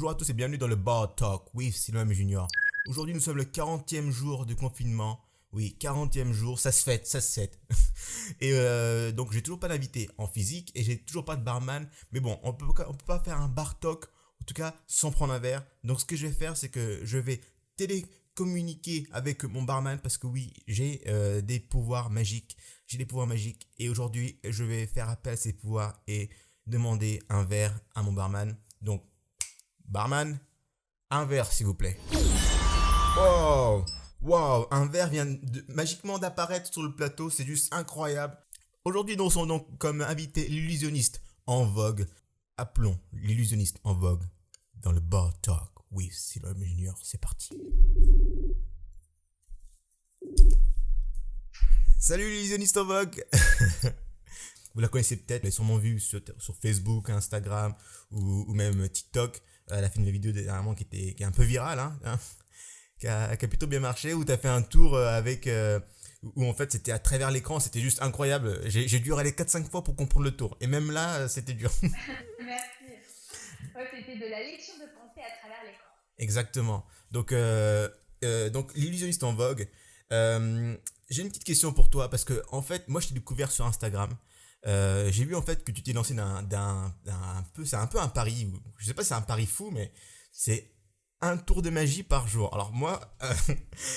Bonjour à tous et bienvenue dans le Bar Talk with Sylvain Junior. Aujourd'hui, nous sommes le 40e jour de confinement. Oui, 40e jour, ça se fête, ça se fête. Et donc, j'ai toujours pas d'invité en physique et j'ai toujours pas de barman. Mais bon, on peut pas faire un bar talk, en tout cas, sans prendre un verre. Donc, ce que je vais faire, c'est que je vais télécommuniquer avec mon barman parce que oui, j'ai des pouvoirs magiques. J'ai des pouvoirs magiques. Et aujourd'hui, je vais faire appel à ces pouvoirs et demander un verre à mon barman. Donc, barman, un verre s'il vous plaît. Wow, wow, un verre vient magiquement d'apparaître sur le plateau, c'est juste incroyable. Aujourd'hui, nous sommes donc comme invité l'illusionniste en vogue. Appelons l'illusionniste en vogue dans le Bar Talk with Sylvain Junior. C'est parti. Salut l'illusionniste en vogue. Vous la connaissez peut-être, elle est sûrement vue sur Facebook, Instagram ou même TikTok. Elle a fait une vidéo dernièrement qui est un peu virale, qui a plutôt bien marché, où tu as fait un tour où en fait c'était à travers l'écran, c'était juste incroyable. J'ai dû aller 4-5 fois pour comprendre le tour. Et même là, c'était dur. Merci. Ouais, c'était de la lecture de pensée à travers l'écran. Exactement. Donc l'illusionniste en vogue. Euh, j'ai une petite question pour toi, parce que en fait, moi je t'ai découvert sur Instagram. J'ai vu en fait que tu t'es lancé c'est un peu un pari, je sais pas si c'est un pari fou, mais c'est un tour de magie par jour. Alors moi,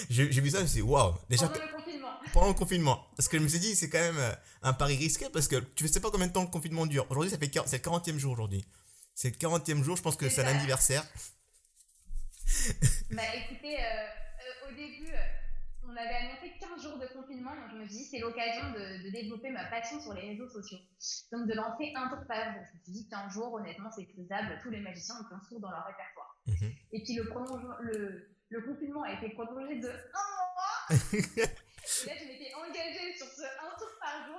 j'ai vu ça, c'est waouh. Déjà Pendant le confinement. pendant le confinement, parce que je me suis dit c'est quand même un pari risqué parce que tu ne sais pas combien de temps le confinement dure. Aujourd'hui, c'est le 40e jour aujourd'hui. C'est le 40e jour, je pense que C'est c'est un ça. anniversaire. Bah écoutez, au début, on avait annoncé 15 jours de confinement, donc je me suis dit c'est l'occasion de développer ma passion sur les réseaux sociaux. Donc de lancer un tour par jour. Je me suis dit 15 jours, honnêtement, c'est faisable. Tous les magiciens ont 15 tours dans leur répertoire. Mhm. Et puis le confinement a été prolongé de un mois. Et là, je m'étais engagée sur ce un tour par jour.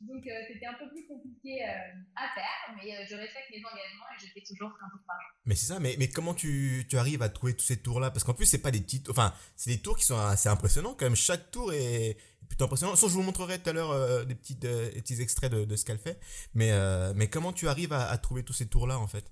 Donc, c'était un peu plus compliqué à faire, mais je respecte mes engagements et je fais toujours un tour par jour. Mais c'est ça, mais comment tu arrives à trouver tous ces tours-là? Parce qu'en plus, c'est pas des petits. Enfin, c'est des tours qui sont assez impressionnants quand même. Chaque tour est plutôt impressionnant. Sauf je vous montrerai tout à l'heure des petits extraits de ce qu'elle fait. Mais comment tu arrives à trouver tous ces tours-là en fait?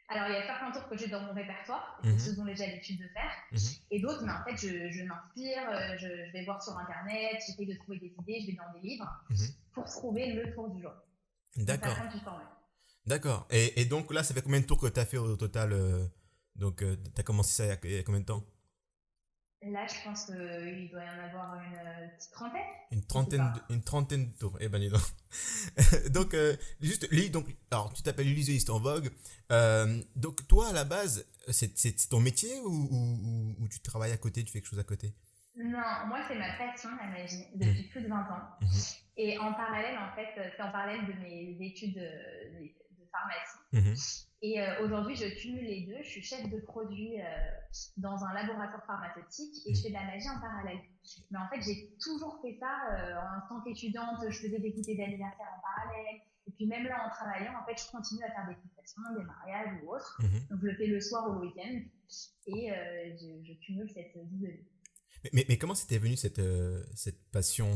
Alors, il y a certains tours que j'ai dans mon répertoire, et c'est Mhm, ceux dont j'ai l'habitude de faire, mhm. et d'autres, mais en fait, je m'inspire, je vais voir sur Internet, j'essaie de trouver des idées, je vais dans des livres Mhm. pour trouver le tour du jour. Donc, ça D'accord, prend du temps, ouais. d'accord. Et donc là, ça fait combien de tours que tu as fait au total donc, tu as commencé ça il y a combien de temps? Là, je pense qu'il doit y en avoir une petite trentaine, je sais Une pas. trentaine de tours. Eh ben, dis donc. Donc, donc, alors, tu t'appelles illusionniste en vogue. Donc, toi, à la base, c'est ton métier ou tu travailles à côté, tu fais quelque chose à côté? Non, moi, c'est ma passion, la magie, Mhm, depuis plus de 20 ans. mhm, Et en parallèle, en fait, c'est en parallèle de mes études de pharmacie. mhm. Et aujourd'hui, je cumule les deux. Je suis chef de produit dans un laboratoire pharmaceutique et je fais de la magie en parallèle. Mais en fait, j'ai toujours fait ça en tant qu'étudiante. Je faisais des goûters d'anniversaire en parallèle. Et puis même là, en travaillant, en fait, je continue à faire des prestations, des mariages ou autres. Mhm. Donc, je le fais le soir ou le week-end. Et je cumule cette double vie. Mais comment c'était venu cette passion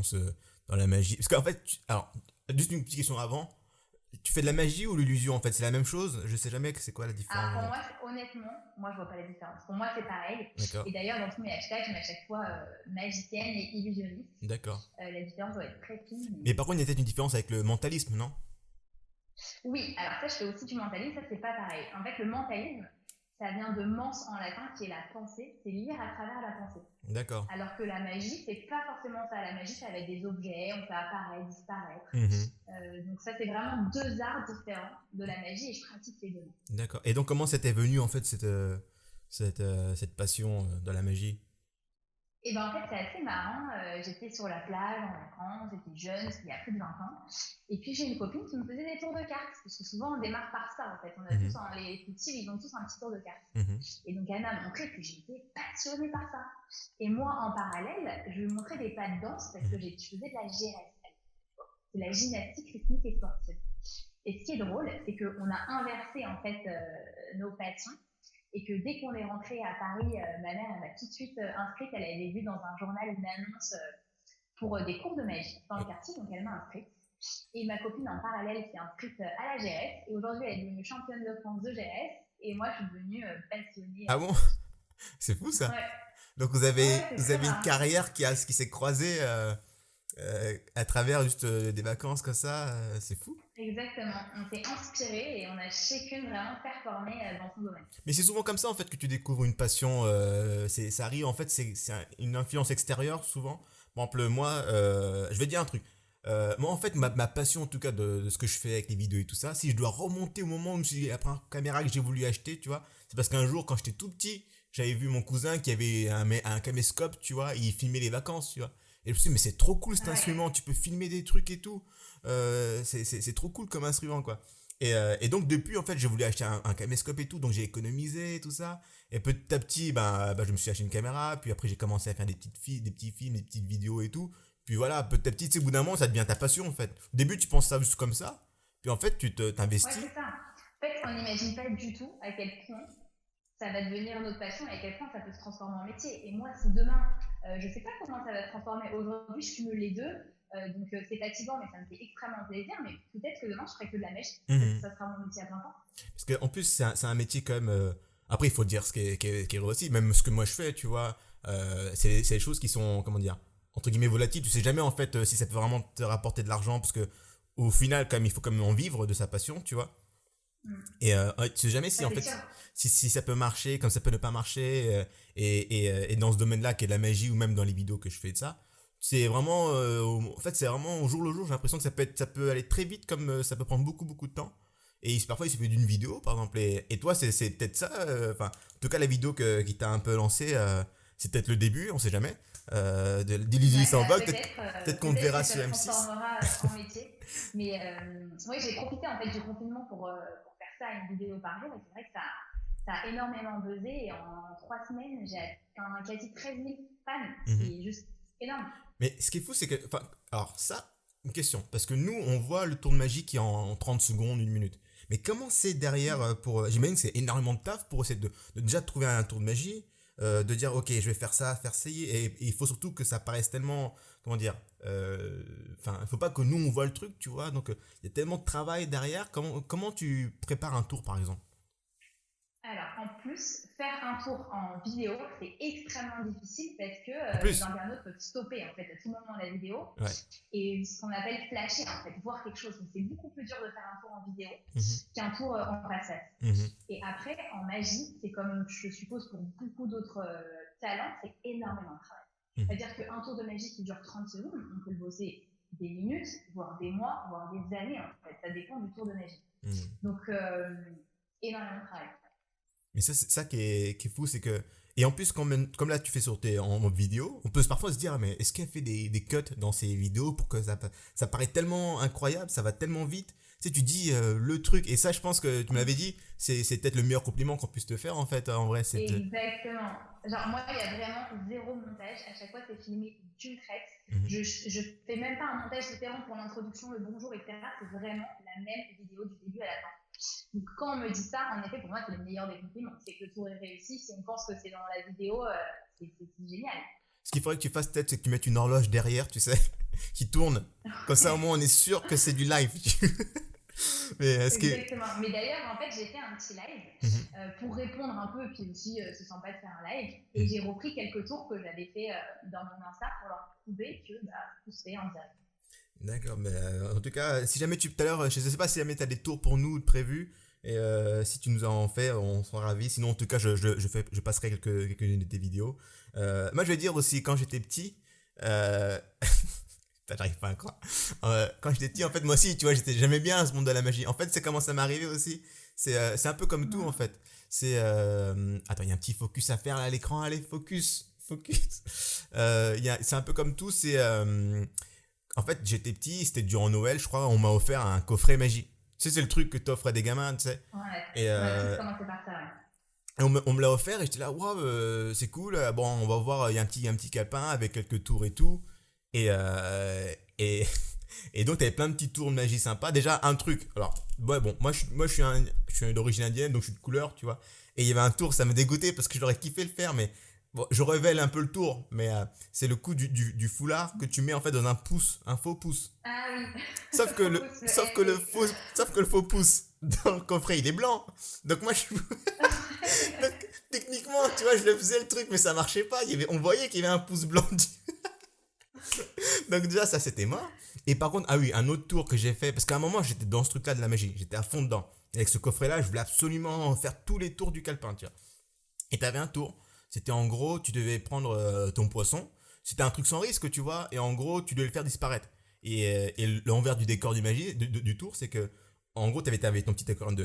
dans la magie? Parce qu'en fait, alors, juste une petite question avant. Tu fais de la magie ou l'illusion en fait? C'est la même chose? Je sais jamais que c'est quoi la Alors différence. pour moi, honnêtement, moi je vois pas la différence. Pour moi, c'est pareil. D'accord, Et d'ailleurs, dans tous mes hashtags, je mets à chaque fois magicienne et illusionniste. d'accord. La différence doit être très fine. Mais par contre, il y a peut-être une différence avec le mentalisme, non? Oui, alors ça, je fais aussi du mentalisme, ça, c'est pas pareil. En fait, le mentalisme, ça vient de mens en latin, qui est la pensée, c'est lire à travers la pensée. D'accord. Alors que la magie, c'est pas forcément ça. La magie, ça va être des objets, on fait apparaître, disparaître. Mhm. Donc ça, c'est vraiment deux arts différents de la magie et je pratique les deux. D'accord. Et donc, comment c'était venu en fait cette passion de la magie? Et ben en fait, c'est assez marrant. J'étais sur la plage en vacances, j'étais jeune, c'était il y a plus de 20 ans. Et puis j'ai une copine qui me faisait des tours de cartes. Parce que souvent on démarre par ça en fait. On a tous, Mhm. les petits, ils ont tous un petit tour de cartes. Mhm. Et donc elle m'a montré, puis j'étais passionnée par ça. Et moi en parallèle, je lui montrais des pas de danse parce que Mhm. je faisais de la GRS. C'est la gymnastique rythmique et sportive. Et ce qui est drôle, c'est qu'on a inversé en fait nos passions et que dès qu'on est rentré à Paris, ma mère elle m'a tout de suite inscrite. Elle avait vu dans un journal une annonce pour des cours de magie dans le quartier, donc elle m'a inscrite. Et ma copine en parallèle s'est inscrite à la GRS et aujourd'hui elle est devenue championne de France de GRS Et moi, je suis devenue passionnée Ah bon? de magie. C'est fou ça. Ouais, Donc ouais, c'est vous très avez une marrant. carrière qui s'est croisée à travers juste des vacances comme ça. C'est fou. Exactement. On s'est inspiré et on a chacune vraiment performé dans son domaine. Mais c'est souvent comme ça en fait que tu découvres une passion. Ça arrive en fait, une influence extérieure souvent. Par exemple, moi, je vais dire un truc. Moi en fait, ma passion en tout cas de ce que je fais avec les vidéos et tout ça, si je dois remonter au moment où je me suis dit la première caméra que j'ai voulu acheter, tu vois, c'est parce qu'un jour quand j'étais tout petit, j'avais vu mon cousin qui avait un caméscope, tu vois, et il filmait les vacances, tu vois. Et je me suis dit, mais c'est trop cool cet Ouais. instrument, tu peux filmer des trucs et tout. C'est trop cool comme instrument quoi. Et donc depuis en fait j'ai voulu acheter un caméscope et tout, donc j'ai économisé et tout ça. Et petit à petit je me suis acheté une caméra, puis après j'ai commencé à faire des petits films, des petites vidéos et tout. Puis voilà, petit à petit, tu sais, au bout d'un moment ça devient ta passion en fait. Au début tu penses ça juste comme ça, puis en fait Ouais, t'investis. c'est ça. En fait, on n'imagine pas du tout à quel point ça va devenir notre passion et à quel point ça peut se transformer en métier. Et moi, si demain, je ne sais pas comment ça va se transformer, aujourd'hui, je cumule les deux, donc c'est fatigant, mais ça me fait extrêmement plaisir, mais peut-être que demain, je ferai que de la mèche, Mhm. ça sera mon métier à plein temps. Parce qu'en plus c'est un métier quand même. Après il faut dire qui est vrai aussi, même ce que moi je fais, tu vois, c'est des choses qui sont, comment dire, entre guillemets volatiles. Tu sais jamais en fait si ça peut vraiment te rapporter de l'argent, parce que au final quand même il faut quand même en vivre de sa passion, tu vois. Mm. Et ouais, tu sais jamais si Ça, en c'est fait sûr. si ça peut marcher, comme ça peut ne pas marcher, et dans ce domaine-là qui est de la magie ou même dans les vidéos que je fais de ça, c'est vraiment, en fait c'est vraiment au jour le jour. J'ai l'impression que ça peut aller très vite comme ça peut prendre beaucoup de temps. Et parfois il suffit d'une vidéo par exemple. Et toi c'est peut-être ça, enfin en tout cas la vidéo qui t'a un peu lancé, c'est peut-être le début, on sait jamais, d'Illusion Ouais, sans bug. Peut-être qu'on te peut-être verra que ça sur se M6. transformera en métier. Mais oui, j'ai profité en fait du confinement pour faire ça, une vidéo par jour. Et c'est vrai que ça a énormément buzzé. Et en 3 semaines, j'ai atteint quasi 13 000 fans, ce Mhm. qui est juste énorme. Mais ce qui est fou, c'est que. Enfin, alors, ça, une question. Parce que nous, on voit le tour de magie qui est en 30 secondes, 1 minute. Mais comment c'est derrière pour. J'imagine que c'est énormément de taf pour essayer de déjà trouver un tour de magie, de dire, ok, je vais faire ça, faire ci. Et il faut surtout que ça paraisse tellement. Comment dire. Enfin, il faut pas que nous, on voit le truc, tu vois. Donc, il y a tellement de travail derrière. Comment tu prépares un tour, par exemple? Alors, en plus, faire un tour en vidéo, c'est extrêmement difficile parce que En les plus. internautes peuvent stopper en fait à tout moment la vidéo Ouais. et ce qu'on appelle flasher en fait, voir quelque chose. Donc, c'est beaucoup plus dur de faire un tour en vidéo Mhm. qu'un tour en façade. Mhm. Et après, en magie, c'est comme je suppose pour beaucoup d'autres talents, c'est énormément de travail. Mhm. C'est-à-dire qu'un tour de magie qui dure 30 secondes, on peut le bosser des minutes, voire des mois, voire des années en fait. Ça dépend du tour de magie. Mhm. Donc, énormément de travail. Mais ça, c'est ça qui est fou, c'est que. Et en plus, comme là tu fais en vidéo, on peut parfois se dire, mais est-ce qu'elle fait des cuts dans ses vidéos pour que ça paraît tellement incroyable, ça va tellement vite. Tu sais, tu dis le truc, et ça, je pense que tu me l'avais dit, c'est peut-être le meilleur compliment qu'on puisse te faire en fait, en vrai. Exactement. Genre, moi, il y a vraiment zéro montage. À chaque fois, c'est filmé d'une traite. Mhm. Je fais même pas un montage différent pour l'introduction, le bonjour, etc. C'est vraiment la même vidéo du début à la fin. Donc, quand on me dit ça, en effet, pour moi, c'est le meilleur des compliments. C'est que le tour est réussi. Si on pense que c'est dans la vidéo, c'est génial. Ce qu'il faudrait que tu fasses peut-être, c'est que tu mettes une horloge derrière, tu sais, qui tourne. Comme ça, au moins, on est sûr que c'est du live. Mais est-ce que. Exactement. Mais d'ailleurs, en fait, j'ai fait un petit live Mhm. pour répondre un peu, et puis aussi, c'est sympa de faire un live. Et Mhm. j'ai repris quelques tours que j'avais fait dans mon Insta pour leur prouver que tout se fait en direct. D'accord, mais en tout cas, si jamais tout à l'heure, je sais pas si jamais tu as des tours pour nous prévus, et si tu nous en fais, on sera ravis. Sinon, en tout cas, je passerai quelques-unes de tes vidéos. Moi, je vais dire aussi, quand j'étais petit, euh, putain, j'arrive pas à croire. Quand j'étais petit, en fait, moi aussi, tu vois, j'aimais bien ce monde de la magie. En fait, c'est comment ça m'est arrivé aussi. C'est un peu comme tout, en Mhm. fait. Attends, il y a un petit focus à faire là à l'écran. Allez, focus, focus. C'est un peu comme tout. En fait, j'étais petit, c'était durant Noël, je crois, on m'a offert un coffret magie. Tu sais, c'est le truc que t'offres à des gamins, tu sais. Ouais, Et, on a tous commencé par ça, ouais. on me l'a offert et j'étais là, waouh, c'est cool. Bon, on va voir, il y a un petit calepin avec quelques tours et tout. Et, et donc, t'avais plein de petits tours de magie sympas. Déjà, un truc. Alors, ouais, bon, je suis d'origine indienne, donc je suis de couleur, tu vois. Et il y avait un tour, ça me dégoûtait parce que j'aurais kiffé le faire, mais Bon, je révèle un peu le tour, mais c'est le coup du foulard que tu mets en fait dans un pouce, un faux pouce. Ah oui, Sauf que le, pouce, le sauf que le FP. faux, sauf que le faux pouce dans le coffret il est blanc. Donc moi donc, techniquement, tu vois, je le faisais le truc, mais ça marchait pas. On voyait qu'il y avait un pouce blanc. Donc déjà ça c'était mort. Et par contre, ah oui, un autre tour que j'ai fait, parce qu'à un moment j'étais dans ce truc-là de la magie, j'étais à fond dedans. Et avec ce coffret-là, je voulais absolument faire tous les tours du calepin, tu vois. Et t'avais un tour. C'était en gros, tu devais prendre ton poisson. C'était un truc sans risque, tu vois. Et en gros, tu devais le faire disparaître. Et l'envers du décor du magie, du tour, c'est que, en gros, t'avais ton petit aquarium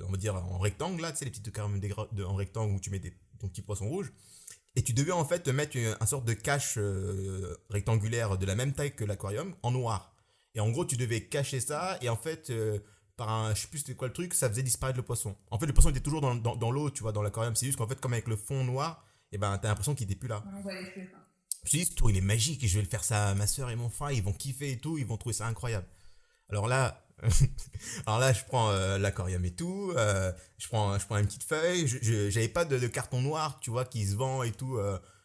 on va dire, en rectangle, là, tu sais, les petits aquariums en rectangle où tu mets ton petit poisson rouge. Et tu devais en fait te mettre un sorte de cache rectangulaire de la même taille que l'aquarium en noir. Et en gros, tu devais cacher ça et en fait, je sais plus c'était quoi le truc, ça faisait disparaître le poisson. En fait, le poisson était toujours dans l'eau, tu vois, dans l'aquarium. C'est juste qu'en fait, comme avec le fond noir, et ben t'as l'impression qu'il était plus là. On voit les flux. Je me suis dit, ce tour il est magique et je vais le faire ça à ma soeur et mon frère, ils vont kiffer et tout, ils vont trouver ça incroyable. Alors là, je prends l'aquarium et tout, je prends une petite feuille, j'avais pas de carton noir, tu vois, qui se vend et tout,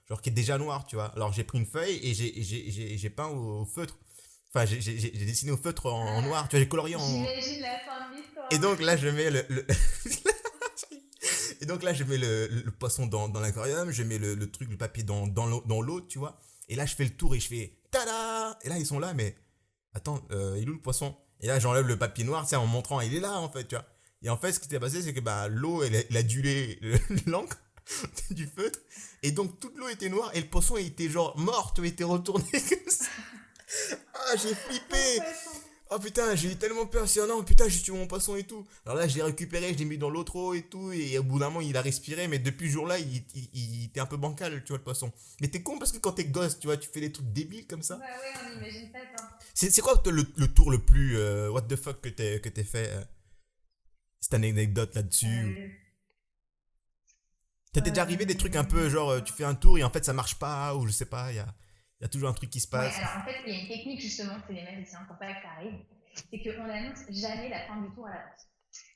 genre qui est déjà noir, tu vois. Alors j'ai pris une feuille et j'ai peint au feutre. Enfin, j'ai dessiné au feutre en Ah, noir, tu vois, j'ai colorié en. j'imagine la fin de Et l'histoire. donc là, je mets et donc là, je mets le poisson dans l'aquarium, je mets le truc, le papier dans l'eau, tu vois. Et là, je fais le tour et je fais tada! Et là, ils sont là, mais attends, il est où le poisson? Et là, j'enlève le papier noir, tu sais, en montrant, il est là, en fait, tu vois. Et en fait, ce qui s'est passé, c'est que bah, l'eau, elle a dilué l'encre du feutre. Et donc, toute l'eau était noire et le poisson il était genre mort, tu vois, il était retourné comme ça. Ah, j'ai Mon flippé! poisson. Oh putain, j'ai eu tellement peur, c'est non, putain, j'ai tué mon poisson et tout. Alors là, je l'ai récupéré, je l'ai mis dans l'eau trop et tout, et au bout d'un moment, il a respiré, mais depuis ce jour-là, il était un peu bancal, tu vois, le poisson. Mais t'es con parce que quand t'es gosse, tu vois, tu fais des trucs débiles comme ça. Bah ouais, on imagine pas ça. C'est quoi toi, le tour le plus what the fuck que t'es fait c'est une anecdote là-dessus Euh, T'es déjà arrivé des trucs un peu genre tu fais un tour et en fait ça marche pas ou je sais pas, il y a toujours un truc qui se Ouais, passe. alors en fait, il y a une technique justement, c'est les magiciens, pour pas que ça arrive, c'est qu'on n'annonce jamais la fin du tour à l'avance.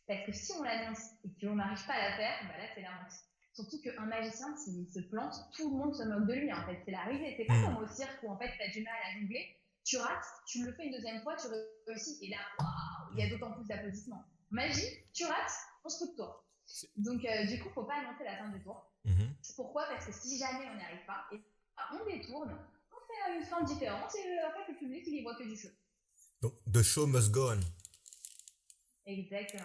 Parce que si on l'annonce et qu'on n'arrive pas à la faire, bah là c'est la honte. Surtout qu'un magicien, s'il se plante, tout le monde se moque de lui en fait. C'est la risée. C'est pas Hmm. comme au cirque où en fait t'as du mal à jongler, tu rates, tu le fais une deuxième fois, tu réussis et là, waouh, il y a d'autant plus d'applaudissements. Magie, tu rates, on se fout de toi. C'est- Donc du coup, faut pas annoncer la fin du tour. Mhm. Pourquoi? Parce que si jamais on n'y arrive pas, et on détourne, on fait une fin différente et en fait le public il y voit que du feu. Donc the show must go on. Exactement.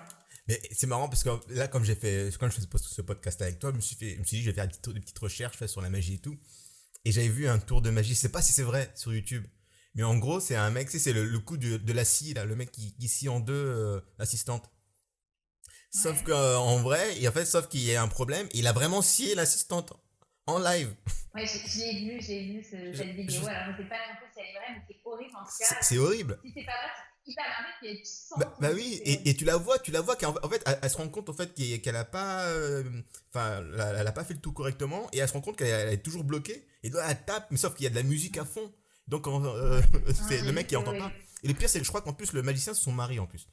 Mais c'est marrant parce que là comme quand je faisais ce podcast avec toi, je me suis dit je vais faire des petites recherches sur la magie et tout. Et j'avais vu un tour de magie, je sais pas si c'est vrai sur YouTube. Mais en gros, c'est un mec, c'est le coup de la scie, là, le mec qui scie en deux l'assistante. Sauf Ouais. qu'en vrai, sauf qu'il y a un problème, il a vraiment scié l'assistante en live. Ouais, j'ai vu Je- cette je- vidéo. Alors, je sais pas non plus si elle est vraie, mais c'est horrible en tout cas. c'est horrible. Si c'est pas vrai, c'est hyper marrant, puis tu sens Bah qu'il oui, c'est et horrible. tu la vois qu'en fait, elle se rend compte en fait qu'elle a pas, enfin, elle a pas fait le tout correctement, et elle se rend compte qu'elle est toujours bloquée, et là elle tape, mais sauf qu'il y a de la musique à fond, donc Ouais. Non, c'est le j'ai vu, mec qui c'est entend horrible. pas. Et le pire c'est que je crois qu'en plus le magicien c'est son mari en plus,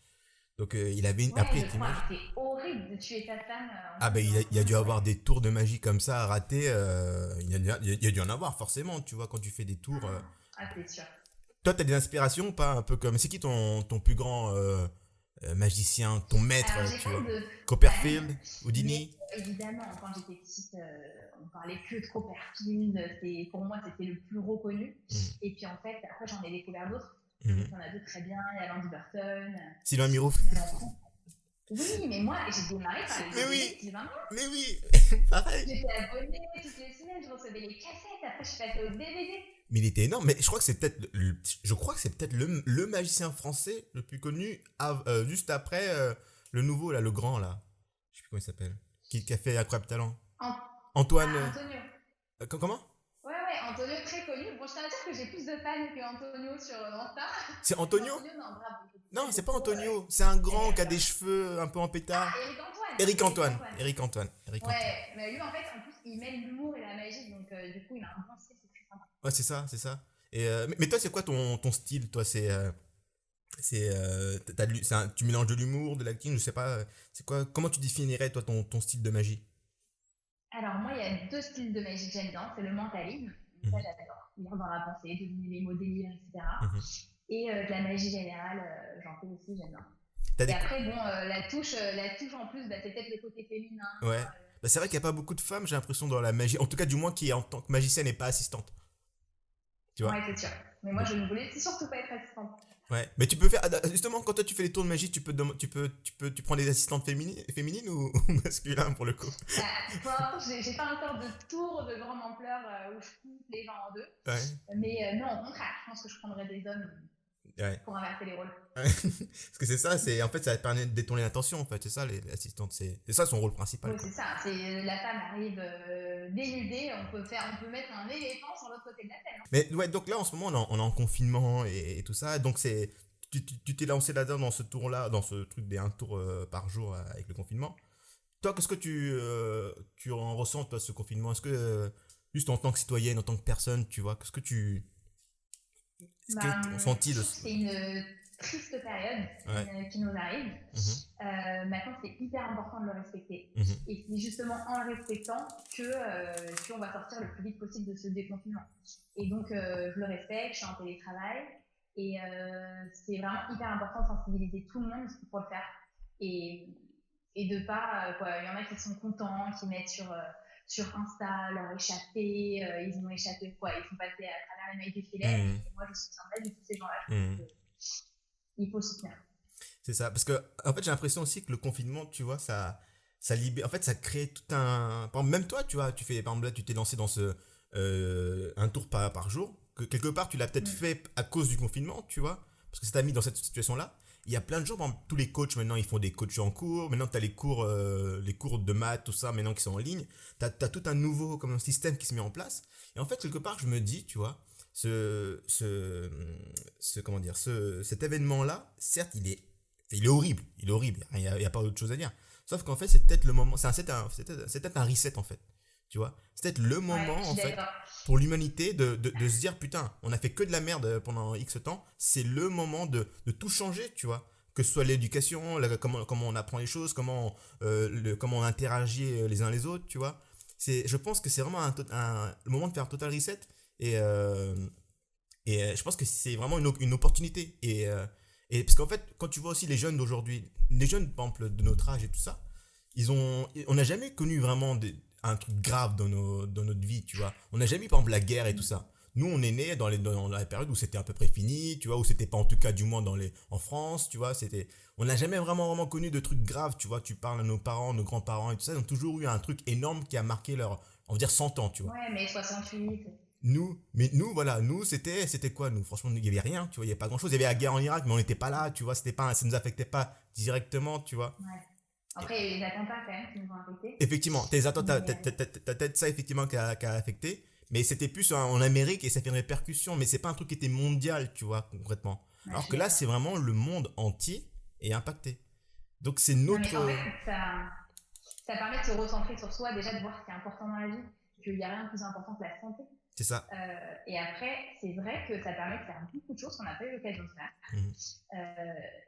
donc il avait Ouais, après je crois. t'imagines. C'est horrible de tuer sa femme en Ah ben faisant il a dû ça. Ouais. avoir des tours de magie comme ça à rater, il y a dû en avoir forcément, tu vois, quand tu fais des tours. Ah, c'est sûr. Toi t'as des inspirations ou pas, un peu comme, c'est qui ton plus grand magicien, ton maître, Alors, j'ai tu pas vois? de Copperfield, fan, mais Houdini? évidemment, quand j'étais petite, on parlait que de Copperfield. Pour moi, c'était le plus reconnu. Mhm. Et puis en fait, après, j'en ai découvert d'autres. Donc, Mhm. il y en a d'autres très bien. Il y a Landy Burton, Sylvain Miro. il y en a beaucoup. Oui, mais moi, j'ai démarré par les Mais DVD oui, de Sylvain Blanc. mais oui, pareil. J'étais abonnée toutes les semaines, je recevais les cassettes. Après, je suis passée au DVD. Mais il était énorme. Mais je crois que c'est peut-être, je crois que c'est peut-être le magicien français le plus connu, juste après le nouveau là, le grand là. Je sais plus comment il s'appelle. Qui a fait Incroyable Talent. An- Antoine. Ah, Antonio. Comment? Ouais, ouais, Antonio, très connu. Bon, je tiens à dire que j'ai plus de fans que Antonio sur Insta. C'est Mais Antonio? Antonio, non, bravo. Non, C'est c'est pas trop. Antonio. C'est un Et grand qui a des attends. cheveux un peu en pétard. Ah, Eric Antoine. Eric Eric Antoine. Antoine. Eric Antoine. Eric Antoine. Ouais, mais lui, en fait, en plus, il mêle l'humour et la magie. Donc, du coup, il a un bon style, c'est très sympa. Ouais, c'est ça, c'est ça. Et mais toi, c'est quoi ton style? Toi, tu mélanges de l'humour, de l'acting, je sais pas. C'est quoi? Comment tu définirais toi ton style de magie? Alors moi, il y a deux styles de magie que j'aime bien. C'est le mentalisme, ça Mhm, j'adore, lire dans la pensée, deviner les mots, délire, etc. mhm. Et de la magie générale, j'en fais aussi, j'aime bien. T'as Et des... après, bon, la touche en plus, bah, c'est peut-être le côté féminin. Ouais. Bah, c'est vrai qu'il n'y a pas beaucoup de femmes, j'ai l'impression, dans la magie. En tout cas, du moins, qui en tant que magicienne et pas assistante. Tu vois? Ouais, c'est sûr. Mais moi, Donc, je ne voulais surtout pas être assistante. ouais. Mais tu peux faire. Justement, quand toi tu fais les tours de magie, tu prends des assistantes féminines ou masculins pour le coup? Bah, pour l'instant, j'ai pas encore de tour de grande ampleur où je coupe les gens en deux. Ouais. Mais non, au contraire, je pense que je prendrais des hommes Ouais. pour inverser les rôles. Parce que c'est ça, en fait, ça permet de détourner l'attention, en fait. C'est ça, les assistantes. C'est ça son rôle principal, Oui, quoi. c'est ça. C'est la femme arrive dénudée, on peut mettre un éléphant sur l'autre côté de la scène. Mais ouais, donc là, en ce moment, on est en confinement et tout ça. Donc, tu t'es lancé là-dedans, dans ce tour-là, dans ce truc des un tour par jour avec le confinement. Toi, qu'est-ce que tu en ressens, toi, ce confinement? Est-ce que, juste en tant que citoyenne, en tant que personne, tu vois, qu'est-ce que Ben, tu ressenti je de trouve que ce... c'est une triste période Ouais. qui nous arrive. Mhm, Maintenant, c'est hyper important de le respecter. mhm, Et c'est justement en le respectant qu'on va sortir le plus vite possible de ce déconfinement. Et donc, je le respecte, je suis en télétravail. Et c'est vraiment hyper important de sensibiliser tout le monde pour le faire. Et, et de pas, quoi, il y en a qui sont contents, qui mettent sur Insta leur échappée, ils ont échappé quoi, ils sont passés à travers les mailles du filet. mhm, Et moi, je soutiens pas du tout ces gens-là. Je mhm. pense qu'il faut soutenir. C'est ça. Parce que, en fait, j'ai l'impression aussi que le confinement, tu vois, ça libère. En fait, ça crée tout un. Par exemple, même toi, tu vois, par exemple, là, tu t'es lancé dans ce. Un tour par jour. Que quelque part, tu l'as peut-être Mm. fait à cause du confinement, tu vois. Parce que ça t'a mis dans cette situation-là. Il y a plein de gens, par exemple, tous les coachs maintenant, ils font des coachs en cours. Maintenant, tu as les cours de maths, tout ça, maintenant qui sont en ligne. Tu as tout un nouveau comme un système qui se met en place. Et en fait, quelque part, je me dis, tu vois, ce, ce, comment dire, cet événement-là, certes, il est horrible. Il est horrible. Il y a pas autre chose à dire. Sauf qu'en fait, c'est peut-être le moment. C'est peut-être un reset, en fait. Tu vois? C'est peut-être le Ouais, moment, je en suis fait, d'accord. pour l'humanité de se dire putain, on a fait que de la merde pendant X temps, c'est le moment de tout changer, tu vois. Que ce soit l'éducation, comment on apprend les choses, comment on interagit les uns les autres, tu vois. Je pense que c'est vraiment le moment de faire un total reset et, je pense que c'est vraiment une opportunité. Et parce qu'en fait, quand tu vois aussi les jeunes d'aujourd'hui, les jeunes, par exemple, de notre âge et tout ça, on n'a jamais connu vraiment un truc grave dans notre vie, tu vois. On n'a jamais eu, par exemple, la guerre et tout ça. Nous, on est nés dans la période où c'était à peu près fini, tu vois, où c'était pas en tout cas, du moins, en France, tu vois. On n'a jamais vraiment connu de trucs graves, tu vois. Tu parles à nos parents, nos grands-parents et tout ça, ils ont toujours eu un truc énorme qui a marqué on va dire, 100 ans, tu vois. Ouais, mais 68. Voilà, c'était quoi, nous? Franchement, il y avait rien, tu vois, il y avait pas grand chose. Il y avait la guerre en Irak, mais on n'était pas là, tu vois, ça nous affectait pas directement, tu vois. Ouais. Après, il y a eu les attentats quand même qui nous ont affectés. Effectivement, Mais t'as peut-être ça, effectivement, qui a affecté, mais c'était plus en Amérique et ça fait une répercussion, mais c'est pas un truc qui était mondial, tu vois, concrètement. ouais, je Alors suis que là, d'accord. c'est vraiment le monde entier est impacté. Donc, c'est Non, mais notre. en fait, ça permet de se recentrer sur soi, déjà de voir ce qui est important dans la vie, qu'il n'y a rien de plus important que la santé. C'est ça. Et après, c'est vrai que ça permet de faire beaucoup de choses qu'on n'a pas eu l'occasion de faire. Mhm.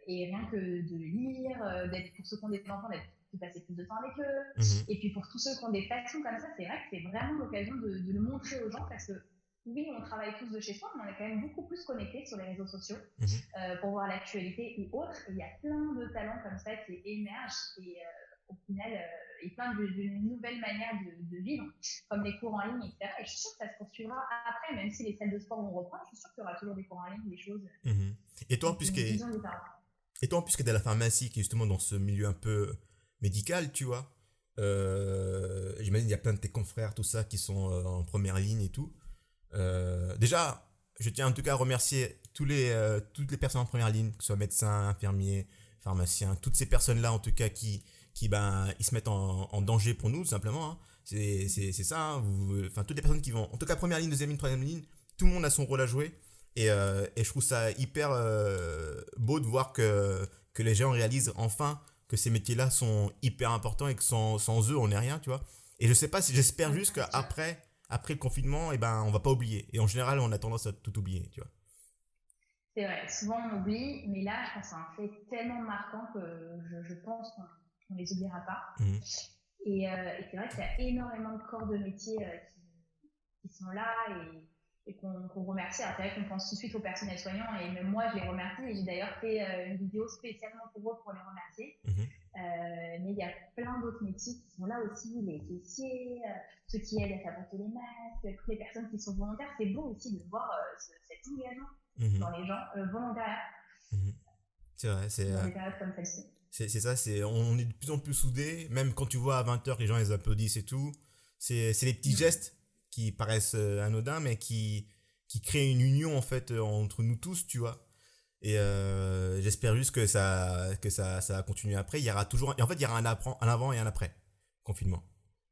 Et rien que de lire, d'être pour ceux qui ont des enfants, de passer plus de temps avec eux. Mhm. Et puis pour tous ceux qui ont des passions comme ça, c'est vrai que c'est vraiment l'occasion de le montrer aux gens parce que oui, on travaille tous de chez soi, mais on est quand même beaucoup plus connectés sur les réseaux sociaux Mhm. pour voir l'actualité ou autre. Et il y a plein de talents comme ça qui émergent et au final, et plein de nouvelles manières de vivre, comme les cours en ligne, etc. Et je suis sûre que ça se poursuivra après, même si les salles de sport vont reprendre, je suis sûre qu'il y aura toujours des cours en ligne, des choses Mhm. Et toi, avec une vision différente. t'es à la pharmacie, qui est justement dans ce milieu un peu médical, tu vois, j'imagine il y a plein de tes confrères, tout ça, qui sont en première ligne et tout. Déjà, je tiens en tout cas à remercier toutes les personnes en première ligne, que ce soit médecins, infirmiers, pharmaciens, toutes ces personnes-là en tout cas ben, ils se mettent en danger pour nous, tout simplement, hein. C'est ça, hein. Enfin, toutes les personnes qui vont, en tout cas première ligne, deuxième ligne, troisième ligne, tout le monde a son rôle à jouer. Et je trouve ça hyper beau de voir que les gens réalisent enfin que ces métiers-là sont hyper importants et que sans eux, on n'est rien, tu vois. Et je sais pas si j'espère Ouais, juste c'est sûr. qu'après le confinement, eh ben, on va pas oublier. Et en général, on a tendance à tout oublier, tu vois. C'est vrai, souvent on oublie, mais là, je pense que c'est un fait tellement marquant que je pense qu'on ne les oubliera pas. Mhm. Et c'est vrai qu'il y a énormément de corps de métier qui sont là et qu'on remercie. Alors, c'est vrai qu'on pense tout de suite aux personnels soignants et même moi, je les remercie. Et j'ai d'ailleurs fait une vidéo spécialement pour eux pour les remercier. Mais il y a plein d'autres métiers qui sont là aussi, les caissiers, ceux qui aident à fabriquer les masques, toutes les personnes qui sont volontaires. C'est beau aussi de voir cet engagement dans les gens volontaires C'est vrai, dans des périodes comme celle-ci. c'est ça, on est de plus en plus soudés, même quand tu vois à 20h que les gens ils applaudissent et tout. C'est les petits gestes qui paraissent anodins, mais qui créent une union en fait entre nous tous, tu vois. Et j'espère juste que ça va continuer après. Il y aura toujours, et en fait, il y aura un avant et un après confinement.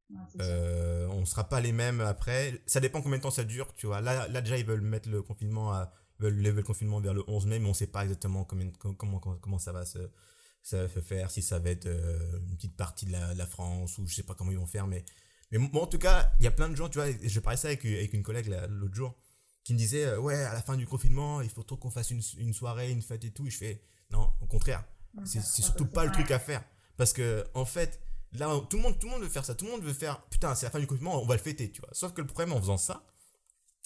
Ouais, On sera pas les mêmes après. Ça dépend combien de temps ça dure, tu vois. Là déjà, ils veulent mettre le confinement lever le confinement vers le 11 mai, mais on sait pas exactement comment ça va se faire, si ça va être une petite partie de la France, ou je sais pas comment ils vont faire, mais bon, en tout cas, il y a plein de gens, tu vois, je parlais ça avec une collègue l'autre jour, qui me disait, ouais, à la fin du confinement, il faut trop qu'on fasse une soirée, une fête et tout, et je fais, non, au contraire, c'est surtout pas le truc à faire, parce que, en fait, là, tout le monde veut faire ça, tout le monde veut faire, putain, c'est la fin du confinement, on va le fêter, tu vois, sauf que le problème en faisant ça,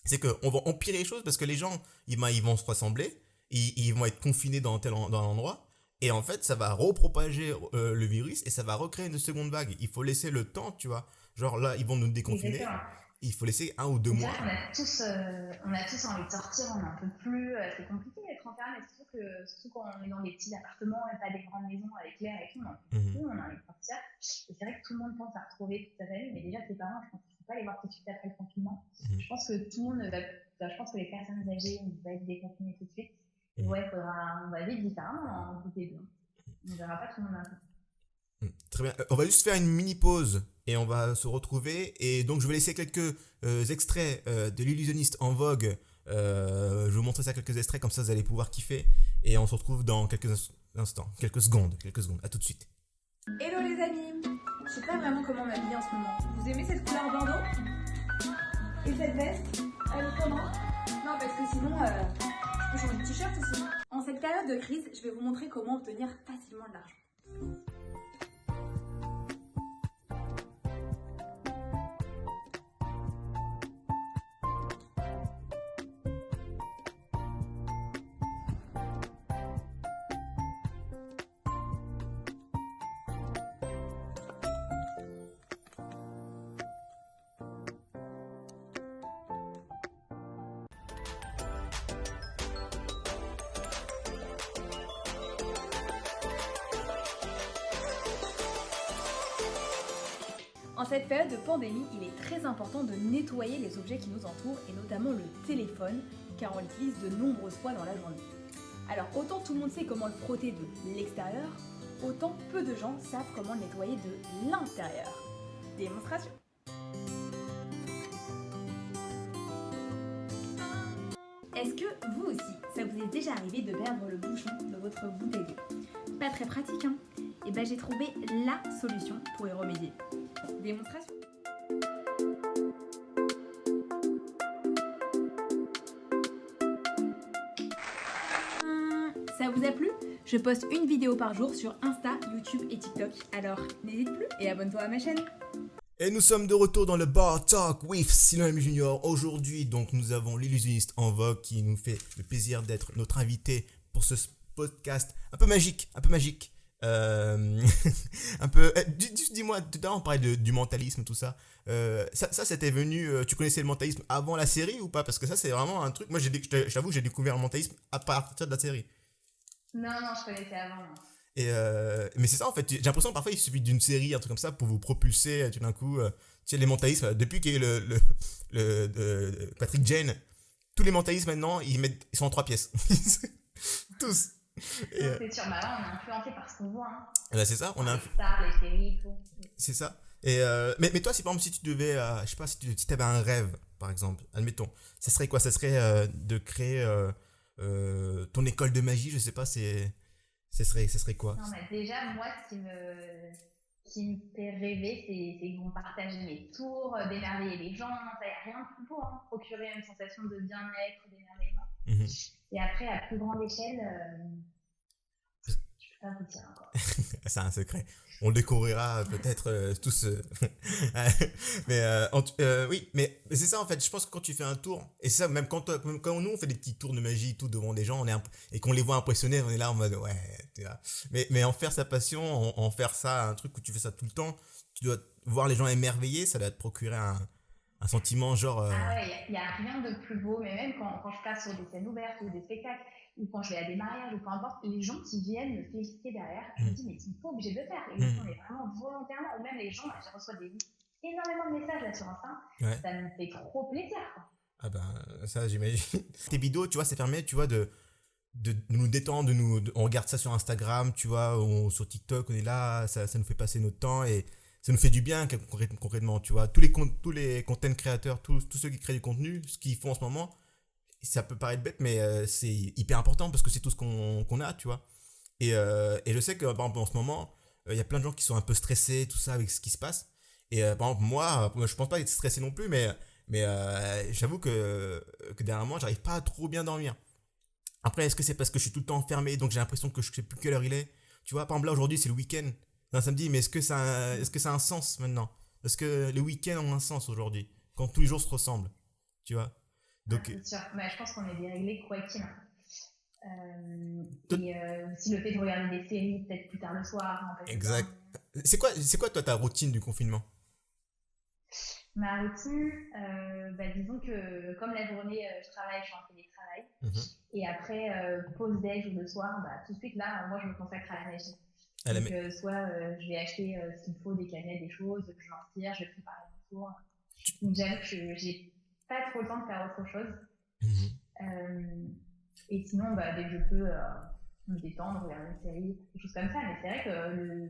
c'est qu'on va empirer les choses, parce que les gens, ils vont se rassembler, ils vont être confinés dans un endroit, et en fait, ça va repropager le virus, et ça va recréer une seconde vague. Il faut laisser le temps, tu vois. Genre là, ils vont nous déconfiner, exactement. il faut laisser 1 ou 2 C'est mois. vrai qu'on a tous envie de sortir, on n'en peut plus. C'est compliqué d'être enfermé, mais surtout quand on est dans des petits appartements et pas des grandes maisons avec l'air et tout, on n'en peut plus, on a envie de sortir. Et c'est vrai que tout le monde pense à retrouver toute sa famille, mais déjà ses parents, je pense qu'il ne faut pas les voir tout de suite après le confinement. Je pense que tout le monde je pense que les personnes âgées vont être déconfinées tout de suite. Ouais, on va vivre différemment au début. On ne verra pas tout le monde d'un coup. Très bien. On va juste faire une mini pause et on va se retrouver. Et donc, je vais laisser quelques extraits de l'illusionniste en vogue. Je vais vous montrer ça, quelques extraits, comme ça vous allez pouvoir kiffer. Et on se retrouve dans quelques instants, quelques secondes. À tout de suite. Hello les amis. Je sais pas vraiment comment m'habiller en ce moment. Vous aimez cette couleur bordeaux? Et cette veste? Elle est comment? Non, parce que sinon, je peux changer de t-shirt aussi. En cette période de crise, je vais vous montrer comment obtenir facilement de l'argent. En cette période de pandémie, il est très important de nettoyer les objets qui nous entourent et notamment le téléphone, car on l'utilise de nombreuses fois dans la journée. Alors autant tout le monde sait comment le frotter de l'extérieur, autant peu de gens savent comment le nettoyer de l'intérieur. Démonstration. Est-ce que vous aussi, ça vous est déjà arrivé de perdre le bouchon de votre bouteille d'eau? Pas très pratique, hein? Et ben j'ai trouvé la solution pour y remédier. Démonstration. Ça vous a plu? Je poste une vidéo par jour sur Insta, YouTube et TikTok. Alors n'hésite plus et abonne-toi à ma chaîne. Et nous sommes de retour dans le Bar Talk with Siloam Junior. Aujourd'hui, donc, nous avons l'illusionniste en vogue qui nous fait le plaisir d'être notre invité pour ce podcast un peu magique. Un peu. Dis-moi, tout à l'heure on parlait du mentalisme, tout ça. Ça c'était venu. Tu connaissais le mentalisme avant la série ou pas? Parce que ça, c'est vraiment un truc. Moi, je t'avoue que j'ai découvert le mentalisme à partir de la série. Non, je connaissais avant. Non. Mais c'est ça en fait, j'ai l'impression que parfois il suffit d'une série, un truc comme ça pour vous propulser tout d'un coup. Tu sais, les mentalismes, depuis qu'il y a eu Patrick Jane, tous les mentalismes maintenant ils sont en 3 pièces. Tous. C'est sûr, bah là on est influencé par ce qu'on voit. Hein. Là, c'est ça, on a les stars, les séries, tout. C'est ça. Mais toi, si par exemple, si tu devais, je sais pas, si tu avais un rêve, par exemple, admettons, ça serait quoi? Ça serait de créer ton école de magie, je sais pas, ça serait quoi? Non, mais déjà, moi, ce qui me fait rêver, c'est qu'on partage mes tours, d'émerveiller les gens. Ça y a rien de plus beau, hein. Procurer une sensation de bien-être, d'émerveillement. Et après, à plus grande échelle, je peux pas vous dire encore. C'est un secret. On le découvrira peut-être tous. Oui, mais c'est ça en fait. Je pense que quand tu fais un tour, et c'est ça, même quand nous on fait des petits tours de magie tout devant des gens, et qu'on les voit impressionnés, on est là en mode ouais, tu vois. Mais en faire sa passion, en faire ça un truc où tu fais ça tout le temps, tu dois voir les gens émerveillés, ça doit te procurer un sentiment genre. Ah ouais, il y a rien de plus beau, mais même quand je passe sur des scènes ouvertes ou des spectacles, ou quand je vais à des mariages, ou peu importe, les gens qui viennent me féliciter derrière, je me dis, mais ils sont pas obligés de le faire. Et ils le font mais vraiment volontairement, ou même les gens, là, je reçois énormément de messages là sur Insta, Ouais. ça me fait trop plaisir, quoi. Ah ben, ça j'imagine. Tes vidéos, tu vois, ça permet, tu vois, de nous détendre, on regarde ça sur Instagram, tu vois, sur TikTok, on est là, ça nous fait passer notre temps et ça nous fait du bien concrètement, tu vois. Tous les content créateurs, tous ceux qui créent du contenu, ce qu'ils font en ce moment, ça peut paraître bête, mais c'est hyper important parce que c'est tout ce qu'on a, tu vois. Et je sais que, par exemple, en ce moment, il y a plein de gens qui sont un peu stressés, tout ça, avec ce qui se passe. Et par exemple, moi, je pense pas être stressé non plus, mais j'avoue que dernièrement, j'arrive pas à trop bien dormir. Après, est-ce que c'est parce que je suis tout le temps enfermé, donc j'ai l'impression que je sais plus quelle heure il est? Tu vois, par exemple, là, aujourd'hui, c'est le week-end. C'est un samedi, mais est-ce que ça a un sens maintenant? Est-ce que les week-ends ont un sens aujourd'hui? Quand tous les jours se ressemblent, tu vois? Ah, Donc, c'est sûr, mais je pense qu'on est déréglé quoi qu'il en et aussi le fait de regarder des séries peut-être plus tard le soir, en fait, exact. C'est quoi toi ta routine du confinement? ma routine, disons que comme la journée, je travaille, je suis en télétravail. Mhm. Et après, pause déj ou le soir, tout de suite là, moi je me consacre à la magie. À la Donc, ma- soit je vais acheter ce qu'il faut, des canettes, des choses, je m'inspire, je vais préparer mon tour. Donc, j'avoue que j'ai pas trop le temps de faire autre chose. Mhm. Euh, et sinon, dès que je peux me détendre, regarder une série, des choses comme ça. Mais c'est vrai que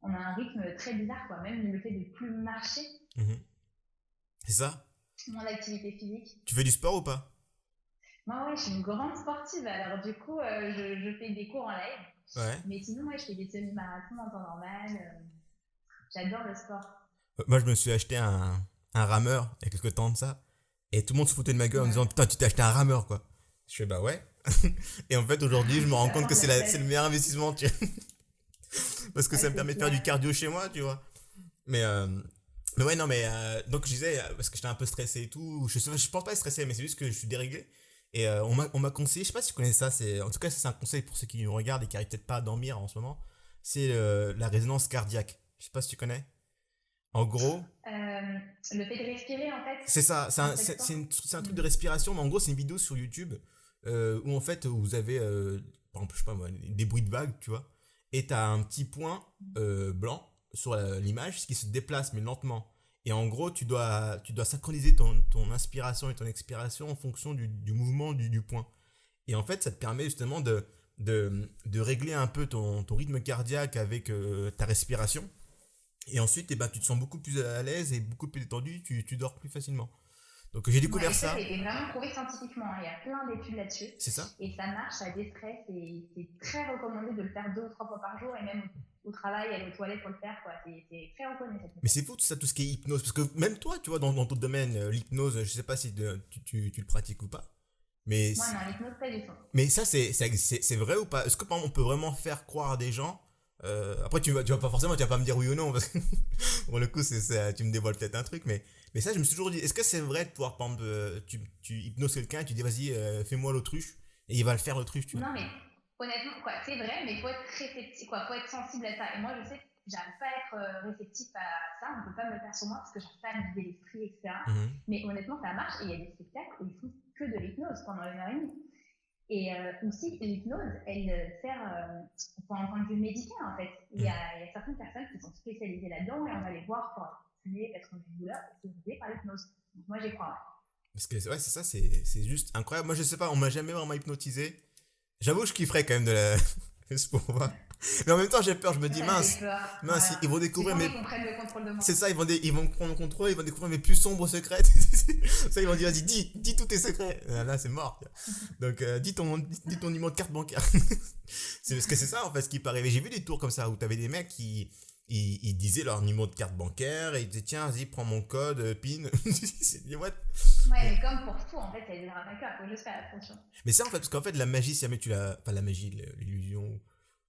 on a un rythme très bizarre, quoi. Même le fait de plus marcher, Mhm. C'est ça? moins d'activité physique. Tu fais du sport ou pas? Moi, ouais, je suis une grande sportive. Alors, du coup, je fais des cours en live. Ouais. Mais sinon, ouais, je fais des semi-marathons en temps normal. J'adore le sport. Moi, je me suis acheté un rameur il y a quelques temps de ça. Et tout le monde se foutait de ma gueule en disant Ouais. putain, tu t'es acheté un rameur quoi. Je fais bah ouais. Et en fait, aujourd'hui, je me rends Ça compte sent que la c'est le fête. meilleur investissement, tu vois. Parce que Ouais, ça me c'est permet de faire du clair. cardio chez moi, tu vois. Mais, euh, mais ouais, non, mais donc je disais, parce que j'étais un peu stressé et tout. Je pense pas être stressé, mais c'est juste que je suis déréglé. Et on m'a conseillé, je sais pas si tu connais ça, en tout cas, c'est un conseil pour ceux qui nous regardent et qui arrivent peut-être pas à dormir en ce moment. C'est la résonance cardiaque. Je sais pas si tu connais. En gros, Le fait de respirer, en fait, c'est ça, en textant. c'est un truc Mm. de respiration, mais en gros, c'est une vidéo sur YouTube où en fait, vous avez, par exemple, je sais pas moi, des bruits de vagues, tu vois, et t'as un petit point blanc sur l'image qui se déplace, mais lentement. Et en gros, tu dois synchroniser ton inspiration et ton expiration en fonction du mouvement du point. Et en fait, ça te permet justement de régler un peu ton rythme cardiaque avec ta respiration. Et ensuite, eh ben, tu te sens beaucoup plus à l'aise et beaucoup plus détendu, tu dors plus facilement. Donc j'ai Ouais, découvert et ça a ça, été vraiment prouvé scientifiquement, hein. Il y a plein d'études là-dessus. c'est ça. Et ça marche, ça déstresse. Et c'est très recommandé de le faire 2 ou 3 fois par jour. Et même au travail, aller aux toilettes pour le faire, quoi. C'est très reconnu, cette Mais méthode. c'est fou tout ça, tout ce qui est hypnose. Parce que même toi, tu vois, dans ton domaine, l'hypnose, je sais pas si tu le pratiques ou pas. Mais, Moi, non, l'hypnose, pas du tout. mais ça, c'est vrai ou pas? Est-ce que par exemple, on peut vraiment faire croire à des gens après, tu vas pas forcément, tu vas pas me dire oui ou non, parce que pour le coup, tu me dévoiles peut-être un truc, mais ça, je me suis toujours dit, est-ce que c'est vrai de pouvoir, par exemple, tu hypnoses quelqu'un, tu dis, vas-y, fais-moi l'autruche, et il va le faire l'autruche, tu vois. Non, mais honnêtement, quoi, c'est vrai, mais il faut être réceptif, quoi. Faut être sensible à ça. Et moi, je sais que j'arrive pas à être réceptif à ça. On peut pas me le faire sur moi parce que j'arrive pas à me vider l'esprit, etc. Mhm. Mais honnêtement, ça marche. Et il y a des spectacles où ils font que de l'hypnose pendant 1 heure et demie. Et aussi, l'hypnose, elle sert pour un point de vue médical, en fait. Il y a certaines personnes qui sont spécialisées là-dedans et on va les voir pour fumer, parce qu'on a une douleur, et c'est guidé par l'hypnose. Donc moi, j'y crois. Parce que, ouais, c'est ça, c'est juste incroyable. Moi, je sais pas, on m'a jamais vraiment hypnotisé. J'avoue, je kifferais quand même de la. Juste pour voir. Mais en même temps, j'ai peur, je me Moi, dis, ça me mince, fait peur. mince, Voilà. ils vont J'ai découvrir pas mes. envie qu'on prenne le contrôle de moi. C'est ça, ils vont prendre le contrôle, ils vont découvrir mes plus sombres secrets. Ça, ils vont dire, vas-y, dis tous tes secrets. Là, c'est mort. Donc, dis ton numéro de carte bancaire. C'est parce que c'est ça, en fait, ce qui peut arriver. J'ai vu des tours comme ça où t'avais des mecs qui ils disaient leur numéro de carte bancaire et ils disaient, tiens, vas-y, prends mon code, PIN. C'est dit, what? Ouais, mais comme pour tout, en fait, il y a des arnaqueurs, faut juste faire attention. Mais c'est en fait, parce qu'en fait, la magie, si jamais tu la. Pas la magie, l'illusion.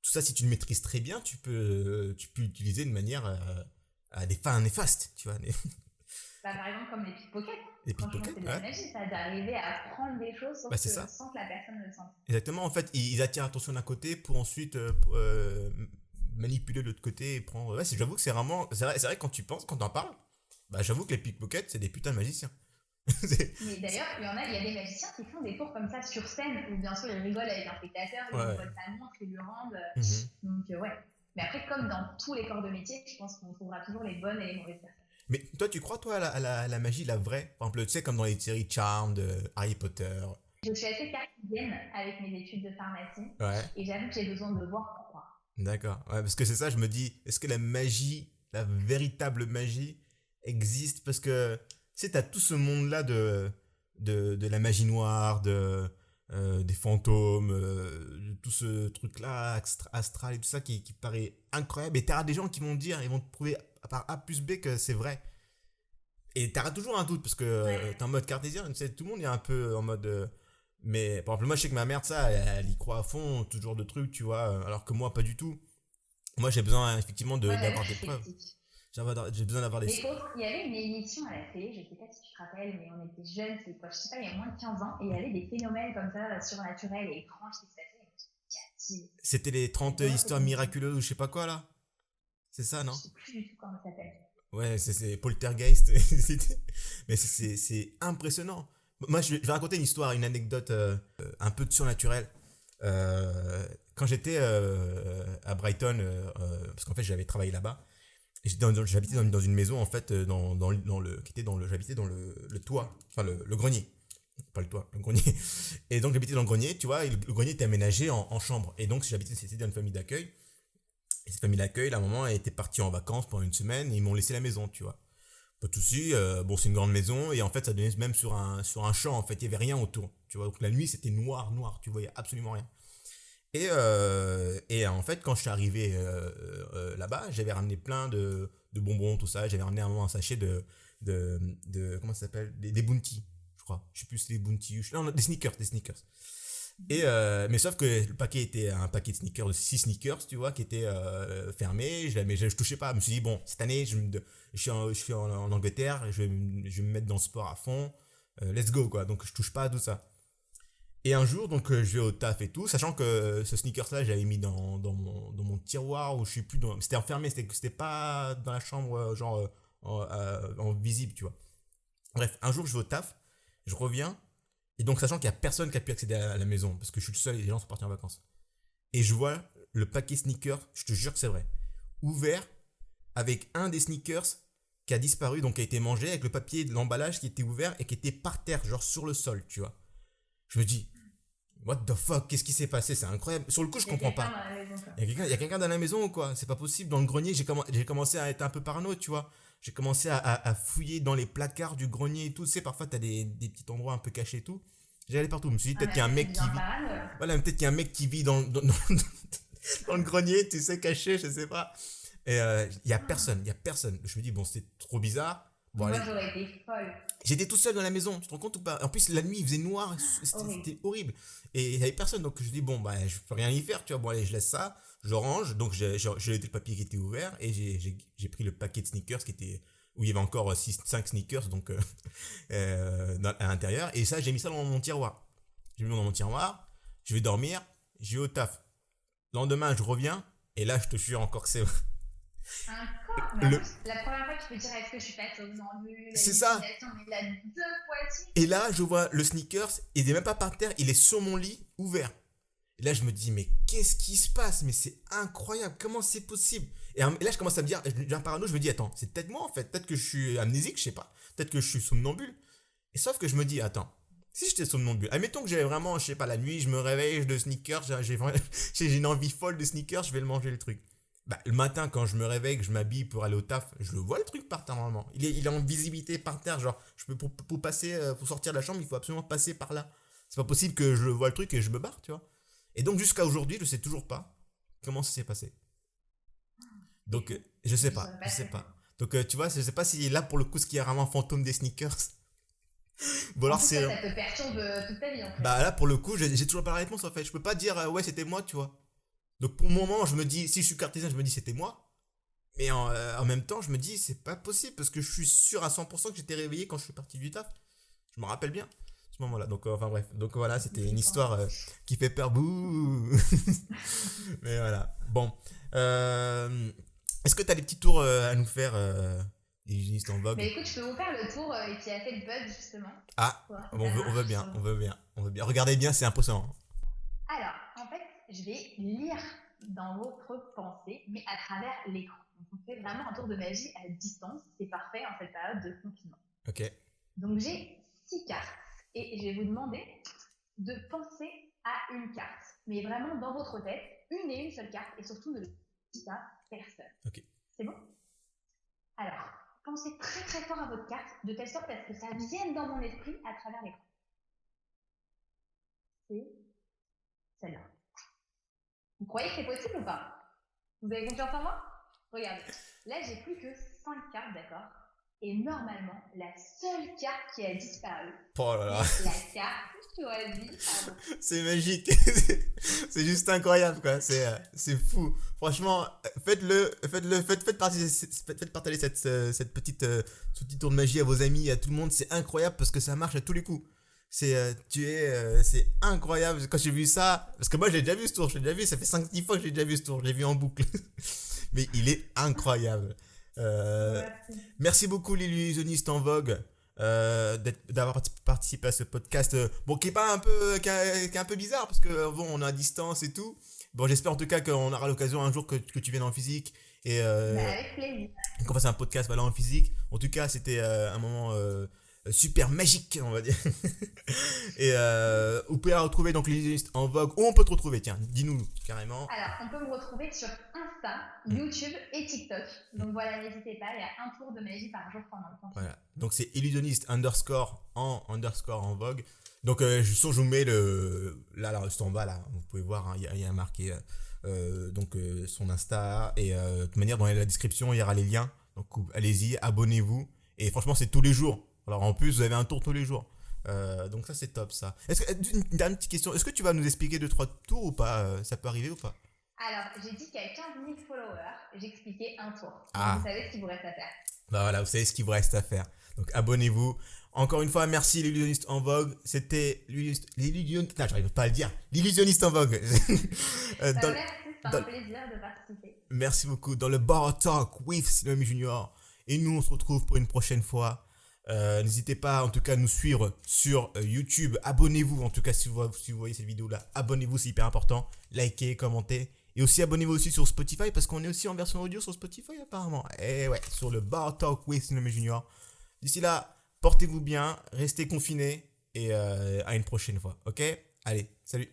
tout ça, si tu le maîtrises très bien, tu peux l'utiliser de manière à des fins néfastes, tu vois. Bah, par exemple, comme les pickpockets. Les Franchement, pickpockets, c'est de la magie, ça, d'arriver à prendre des choses bah c'est ça. sans que la personne ne le sente. Exactement, en fait, ils attirent l'attention d'un côté pour ensuite manipuler de l'autre côté et prendre. Ouais, j'avoue que c'est vraiment. C'est vrai que quand tu penses, quand t'en parles, bah j'avoue que les pickpockets, c'est des putains de magiciens. Mais d'ailleurs, il y a des magiciens qui font des tours comme ça sur scène, où bien sûr ils rigolent avec un spectateur, ils lui Ouais. volent sa montre, ils lui rendent. Mhm. Donc, ouais. Mais après, comme dans tous les corps de métier, je pense qu'on trouvera toujours les bonnes et les mauvaises personnes. Mais toi, tu crois, toi, à la magie, la vraie? Par exemple, tu sais, comme dans les séries Charmed, Harry Potter. Je suis assez cartésienne avec mes études de pharmacie, Ouais, et j'avoue que j'ai besoin de voir pour croire. d'accord. Ouais, parce que c'est ça, je me dis, est-ce que la magie, la véritable magie, existe? Parce que, tu sais, t'as tout ce monde-là de la magie noire, des fantômes, de tout ce truc-là, astral et tout ça qui paraît incroyable. Et t'auras des gens qui vont te dire, ils vont te prouver par A plus B que c'est vrai. Et t'auras toujours un doute parce que Ouais. t'es en mode cartésien, tu sais, tout le monde est un peu en mode. Mais par exemple, moi je sais que ma mère, ça, elle y croit à fond, toujours de trucs, tu vois, alors que moi pas du tout. Moi j'ai besoin effectivement Moi, d'ailleurs, d'avoir je des suis preuves. sceptique. J'ai besoin d'avoir des. Mais il y avait une émission à la télé, je sais pas si tu te rappelles, mais on était jeunes, c'est quoi, je sais pas, il y a moins de 15 ans, et il y avait des phénomènes comme ça, surnaturels et étranges qui se passaient. Et on se dit, C'était les 30 c'est quoi cette histoires émission? miraculeuses ou je sais pas quoi là. C'est ça, Je non? sais plus du tout comment ça s'appelle. Ouais, c'est Poltergeist. Mais c'est impressionnant. Moi, je vais raconter une histoire, une anecdote un peu surnaturelle. Quand j'étais à Brighton, parce qu'en fait, j'avais travaillé là-bas, et j'habitais dans une maison, en fait, j'habitais dans le toit, enfin le grenier. Pas le toit, le grenier. Et donc, j'habitais dans le grenier, tu vois, et le grenier était aménagé en chambre. Et donc, c'était dans une famille d'accueil. Et cette famille d'accueil, à un moment, elle était partie en vacances pendant une semaine et ils m'ont laissé la maison, tu vois. Pas de soucis, bon, c'est une grande maison et en fait, ça donnait même sur un champ, en fait, il n'y avait rien autour, tu vois. Donc la nuit, c'était noir, tu voyais absolument rien. Et en fait, quand je suis arrivé là-bas, j'avais ramené plein de bonbons, tout ça. J'avais ramené à un moment un sachet comment ça s'appelle? Des Bounty, je crois. Je sais plus si c'est des Bounty ou. Non, des sneakers, des sneakers. Mais sauf que le paquet était un paquet de sneakers, de 6 sneakers, tu vois, qui était fermé. Mais je touchais pas. Je me suis dit, bon, cette année, je suis en Angleterre, je vais me mettre dans le sport à fond. Let's go, quoi. Donc, je touche pas à tout ça. Et un jour, donc, je vais au taf et tout, sachant que ce sneakers-là, j'avais mis dans mon tiroir où je suis plus dans. C'était enfermé, c'était pas dans la chambre, genre, en visible, tu vois. Bref, un jour, je vais au taf, je reviens. Et donc, sachant qu'il n'y a personne qui a pu accéder à la maison, parce que je suis le seul et les gens sont partis en vacances. Et je vois le paquet sneakers, je te jure que c'est vrai, ouvert avec un des sneakers qui a disparu, donc qui a été mangé, avec le papier de l'emballage qui était ouvert et qui était par terre, genre sur le sol, tu vois. Je me dis, what the fuck, qu'est-ce qui s'est passé? C'est incroyable. Sur le coup, je comprends pas. Dans la maison, quoi. Il y a quelqu'un dans la maison ou quoi? C'est pas possible. Dans le grenier, j'ai commencé à être un peu parano, tu vois. J'ai commencé à fouiller dans les placards du grenier et tout. Tu sais, parfois, t'as des petits endroits un peu cachés et tout. J'ai allé partout. Je me suis dit, peut-être qu'il y a un mec qui vit. Voilà, peut-être qu'il y a un mec qui vit dans le grenier, tu sais, caché, je sais pas. Et il y a personne. Je me dis, bon, c'était trop bizarre. Bon, Moi, allez. j'aurais été folle. J'étais tout seul dans la maison, tu te rends compte ou pas? En plus, la nuit, il faisait noir, c'était horrible. Et il n'y avait personne, donc je dis, bon, bah, je peux rien y faire, tu vois. Bon, allez, je laisse ça, je range. Donc, j'ai le papier qui était ouvert et j'ai pris le paquet de sneakers où il y avait encore 5 sneakers donc, à l'intérieur. Et ça, j'ai mis ça dans mon tiroir. J'ai mis dans mon tiroir, je vais dormir, je vais au taf. Le lendemain, je reviens, et là, je te jure encore que c'est vrai. Encore. Mais en plus, la première fois, tu peux dire, est-ce que je suis pas somnambule? C'est ça. Mais la deux fois de suite. Et là, je vois le sneakers, il n'est même pas par terre, il est sur mon lit, ouvert. Et là, je me dis, mais qu'est-ce qui se passe? Mais c'est incroyable, comment c'est possible? Et là, je commence à me dire, j'ai un parano, je me dis, attends, c'est peut-être moi en fait, peut-être que je suis amnésique, je sais pas, peut-être que je suis somnambule. Et sauf que je me dis, attends, si j'étais somnambule, admettons que j'avais vraiment, je sais pas, la nuit, je me réveille de sneakers, j'ai une envie folle de sneakers, je vais le manger le truc. Bah, le matin, quand je me réveille, que je m'habille pour aller au taf, je le vois le truc par terre normalement. Il est en visibilité par terre, genre, pour passer, pour sortir de la chambre, il faut absolument passer par là. C'est pas possible que je vois le truc et je me barre, tu vois. Et donc, jusqu'à aujourd'hui, je sais toujours pas comment ça s'est passé. Donc, je sais pas. Donc, tu vois, je sais pas si là, pour le coup, ce qu'il y a vraiment un fantôme des sneakers. Bon, alors c'est. Ça te perturbe toute ta vie en fait. Bah, là, pour le coup, j'ai toujours pas la réponse en fait. Je peux pas dire, ouais, c'était moi, tu vois. Donc pour le moment, je me dis, si je suis cartésien, je me dis c'était moi. Mais en même temps, je me dis, c'est pas possible parce que je suis sûr à 100% que j'étais réveillé quand je suis parti du taf. Je me rappelle bien ce moment-là. Donc, enfin bref. Donc voilà, c'était une histoire qui fait peur. Bouh. Mais voilà. Bon. Est-ce que tu as des petits tours à nous faire, illusionniste en vogue? Mais écoute, je peux vous faire le tour qui a fait le buzz justement. Ah, on veut bien, on veut bien, on veut bien. Regardez bien, c'est impressionnant. Alors, en fait, je vais lire dans votre pensée, mais à travers l'écran. Donc, on fait vraiment un tour de magie à distance. C'est parfait en cette période de confinement. Ok. Donc, j'ai 6 cartes et je vais vous demander de penser à une carte. Mais vraiment dans votre tête, une et une seule carte et surtout ne le dites à personne. Ok. C'est bon? Alors, pensez très très fort à votre carte de telle sorte à ce que ça vienne dans mon esprit à travers l'écran. C'est celle-là. Vous croyez que c'est possible ou pas? Vous avez confiance en moi? Regardez, là j'ai plus que 5 cartes, d'accord? Et normalement, la seule carte qui a disparu, Oh là là. c'est la carte choisie par vous. C'est magique. C'est juste incroyable, quoi. C'est fou. Franchement, faites partager cette petite, ce petit tour de magie à vos amis, à tout le monde. C'est incroyable parce que ça marche à tous les coups. C'est incroyable. Quand j'ai vu ça, parce que moi, j'ai déjà vu ce tour. J'ai déjà vu, ça fait 5-10 fois que j'ai déjà vu ce tour. Je l'ai vu en boucle. Mais il est incroyable. Merci beaucoup, l'illusionniste en vogue. D'avoir participé à ce podcast bon qui est pas un peu qui est un peu bizarre parce que bon on est à distance et tout. Bon, j'espère en tout cas qu'on aura l'occasion un jour que tu viennes en physique et Avec plaisir. qu'on fasse un podcast voilà en physique. En tout cas, c'était un moment super magique, on va dire. Et vous pouvez la retrouver donc l'illusionniste en vogue. Où on peut te retrouver? Tiens, dis-nous carrément. Alors, on peut me retrouver sur Insta, YouTube et TikTok. Donc voilà, n'hésitez pas, il y a un tour de magie par jour pendant le confinement. Voilà. Donc c'est illusionniste _en vogue. Donc je vous mets là juste en bas là, vous pouvez voir, hein, il y a marqué son Insta et de toute manière dans la description il y aura les liens. Donc allez-y, abonnez-vous et franchement c'est tous les jours. Alors en plus vous avez un tour tous les jours. Donc ça c'est top ça. Une dernière petite question, est-ce que tu vas nous expliquer 2-3 tours ou pas? Ça peut arriver ou pas? Alors, j'ai dit qu'il y a 15 000 followers, j'expliquais un tour. Donc, Ah. vous savez ce qu'il vous reste à faire. Bah voilà, vous savez ce qu'il vous reste à faire. Donc abonnez-vous. Encore une fois, merci l'illusionniste en vogue. C'était l'illusionniste. Non, j'arrive pas à le dire. L'illusionniste en vogue. Merci, c'est un plaisir de participer. Merci beaucoup. Dans le Bar Talk with Silomi Junior. Et nous, on se retrouve pour une prochaine fois. N'hésitez pas en tout cas à nous suivre sur YouTube. Abonnez-vous en tout cas si vous voyez cette vidéo là. Abonnez-vous, c'est hyper important. Likez, commentez. Et aussi abonnez-vous aussi sur Spotify parce qu'on est aussi en version audio sur Spotify apparemment. Et ouais, sur le Bar Talk with Silomi Junior. D'ici là, portez-vous bien, restez confinés et à une prochaine fois. Ok? Allez, salut!